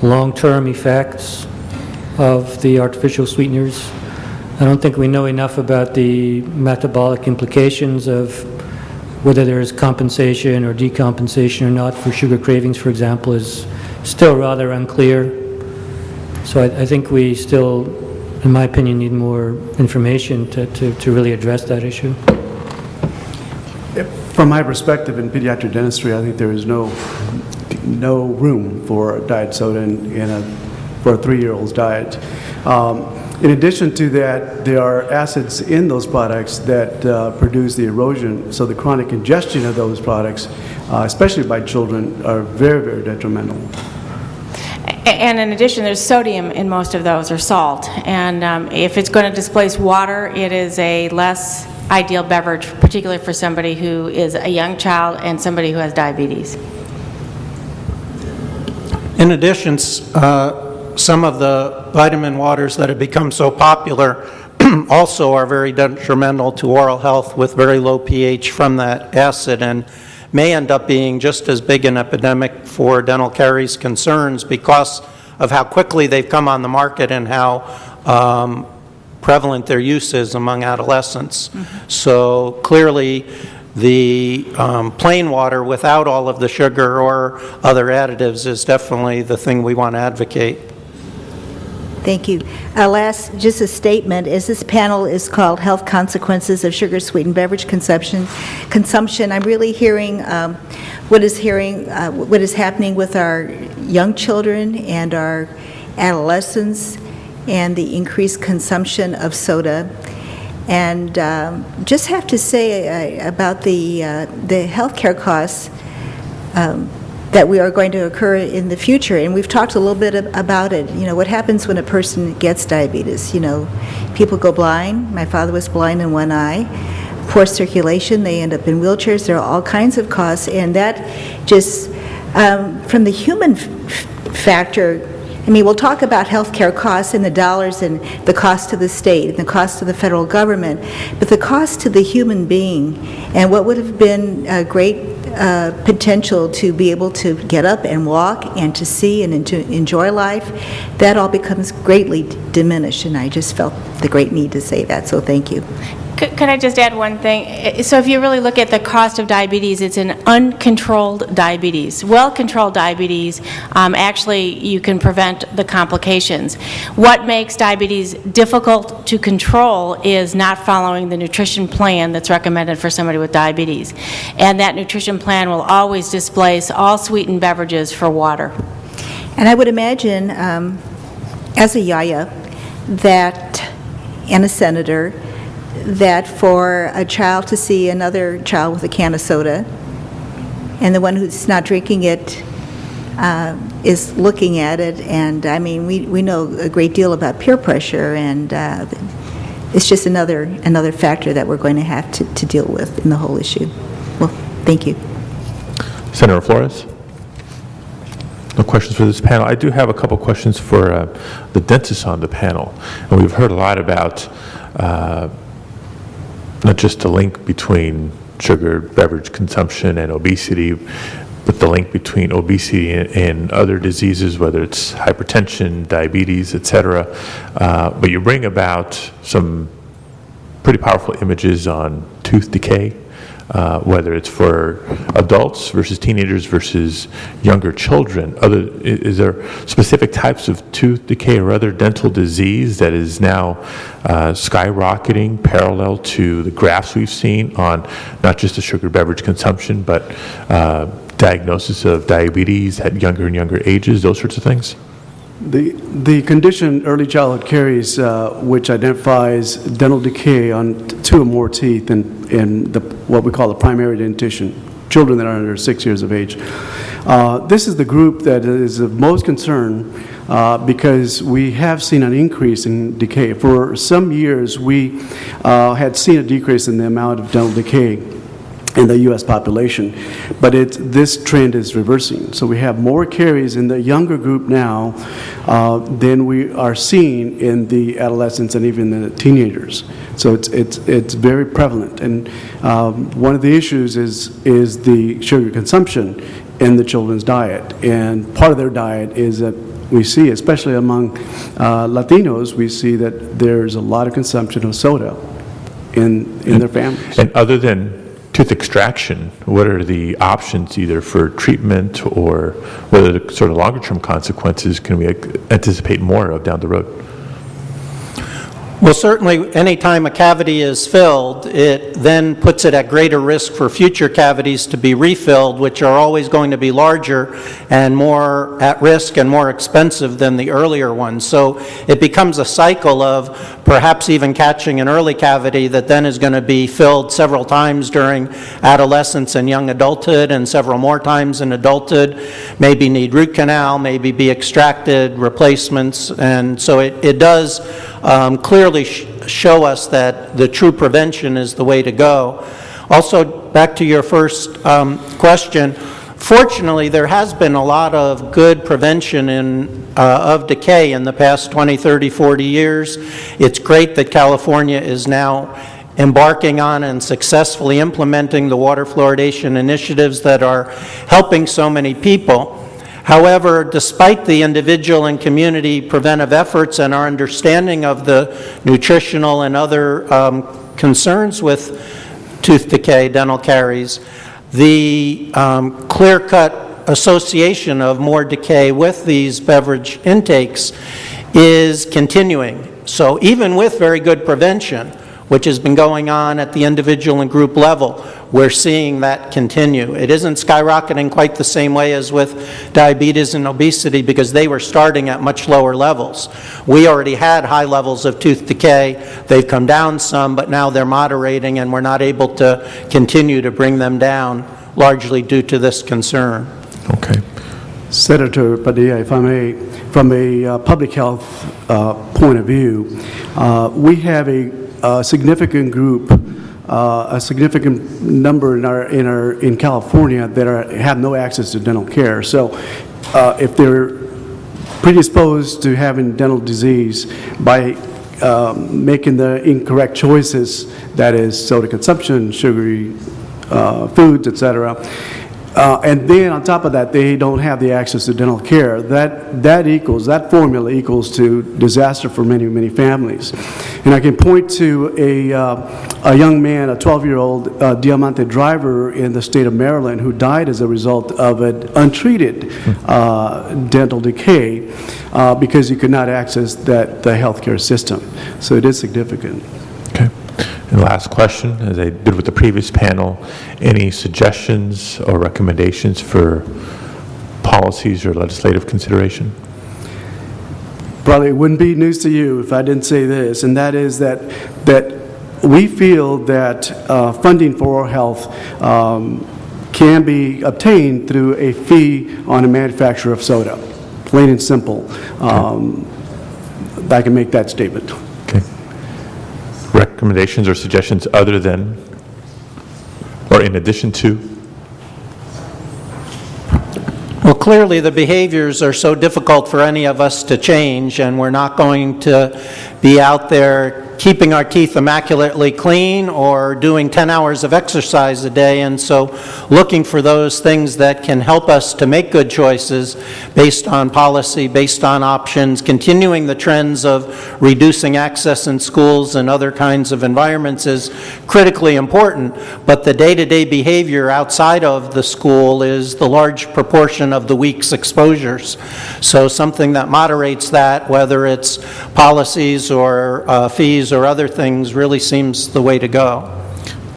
long-term effects of the artificial sweeteners. I don't think we know enough about the metabolic implications of whether there is compensation or decompensation or not for sugar cravings, for example, is still rather unclear. So I think we still, in my opinion, need more information to really address that issue. From my perspective in pediatric dentistry, I think there is no room for diet soda for a 3-year-old's diet. In addition to that, there are acids in those products that produce the erosion, so the chronic ingestion of those products, especially by children, are very, very detrimental. And in addition, there's sodium in most of those, or salt. And if it's going to displace water, it is a less ideal beverage, particularly for somebody who is a young child and somebody who has diabetes. In addition, some of the vitamin waters that have become so popular also are very detrimental to oral health with very low pH from that acid, and may end up being just as big an epidemic for dental caries concerns because of how quickly they've come on the market and how prevalent their use is among adolescents. Mm-hmm. So clearly the plain water without all of the sugar or other additives is definitely the thing we want to advocate. Thank you. Last, just a statement, as this panel is called Health Consequences of Sugar-Sweetened Beverage Consumption, I'm really hearing what is happening with our young children and our adolescents and the increased consumption of soda. And just have to say about the healthcare costs that we are going to occur in the future, and we've talked a little bit about it. You know, what happens when a person gets diabetes? You know, people go blind. My father was blind in one eye. Poor circulation, they end up in wheelchairs. There are all kinds of costs, and that just, from the human factor, I mean, we'll talk about healthcare costs and the dollars and the cost to the state and the cost to the federal government, but the cost to the human being and what would have been a great potential to be able to get up and walk and to see and to enjoy life, that all becomes greatly diminished, and I just felt the great need to say that, so thank you. Could I just add one thing? So if you really look at the cost of diabetes, it's an uncontrolled diabetes. Well-controlled diabetes, actually you can prevent the complications. What makes diabetes difficult to control is not following the nutrition plan that's recommended for somebody with diabetes. And that nutrition plan will always displace all sweetened beverages for water. And I would imagine, as a yaya, and a senator, that for a child to see another child with a can of soda, and the one who's not drinking it is looking at it, and I mean, we know a great deal about peer pressure, and it's just another factor that we're going to have to deal with in the whole issue. Well, thank you. Senator Flores? No questions for this panel. I do have a couple questions for the dentists on the panel, and we've heard a lot about not just the link between sugar beverage consumption and obesity, but the link between obesity and other diseases, whether it's hypertension, diabetes, etc. But you bring about some pretty powerful images on tooth decay, whether it's for adults versus teenagers versus younger children. Is there specific types of tooth decay or other dental disease that is now skyrocketing parallel to the graphs we've seen on not just the sugar beverage consumption, but diagnosis of diabetes at younger and younger ages, those sorts of things? The condition early childhood caries, which identifies dental decay on 2 or more teeth in what we call the primary dentition, children that are under 6 years of age. This is the group that is of most concern because we have seen an increase in decay. For some years, we had seen a decrease in the amount of dental decay in the U.S. population, but this trend is reversing. So we have more caries in the younger group now than we are seeing in the adolescents and even the teenagers. So it's very prevalent, and one of the issues is the sugar consumption in the children's diet, and part of their diet is we see, especially among Latinos, we see that there's a lot of consumption of soda in their families. And other than tooth extraction, what are the options either for treatment or what are the sort of longer-term consequences can we anticipate more of down the road? Well, certainly, anytime a cavity is filled, it then puts it at greater risk for future cavities to be refilled, which are always going to be larger and more at risk and more expensive than the earlier ones. So it becomes a cycle of perhaps even catching an early cavity that then is going to be filled several times during adolescence and young adulthood and several more times in adulthood, maybe need root canal, maybe be extracted, replacements, and so it does clearly show us that the true prevention is the way to go. Also, back to your first question, fortunately, there has been a lot of good prevention of decay in the past 20, 30, 40 years. It's great that California is now embarking on and successfully implementing the water fluoridation initiatives that are helping so many people. However, despite the individual and community preventive efforts and our understanding of the nutritional and other concerns with tooth decay, dental caries, the clear-cut association of more decay with these beverage intakes is continuing. So even with very good prevention, which has been going on at the individual and group level, we're seeing that continue. It isn't skyrocketing quite the same way as with diabetes and obesity because they were starting at much lower levels. We already had high levels of tooth decay. They've come down some, but now they're moderating and we're not able to continue to bring them down, largely due to this concern. Okay. Senator Padilla, if I may, from a public health point of view, we have a significant group, a significant number in California that have no access to dental care. So if they're predisposed to having dental disease by making the incorrect choices, that is soda consumption, sugary foods, etc., and then on top of that, they don't have the access to dental care. That formula equals to disaster for many, many families. And I can point to a young man, a 12-year-old Diamante driver in the state of Maryland who died as a result of an untreated dental decay because he could not access the healthcare system. So it is significant. Okay. And last question, as I did with the previous panel, any suggestions or recommendations for policies or legislative consideration? Probably it wouldn't be news to you if I didn't say this, and that is that we feel that funding for oral health can be obtained through a fee on a manufacturer of soda, plain and simple. I can make that statement. Okay. Recommendations or suggestions other than or in addition to? Well, clearly the behaviors are so difficult for any of us to change, and we're not going to be out there keeping our teeth immaculately clean or doing 10 hours of exercise a day, and so looking for those things that can help us to make good choices based on policy, based on options, continuing the trends of reducing access in schools and other kinds of environments is critically important, but the day-to-day behavior outside of the school is the large proportion of the week's exposures. So something that moderates that, whether it's policies or fees or other things, really seems the way to go.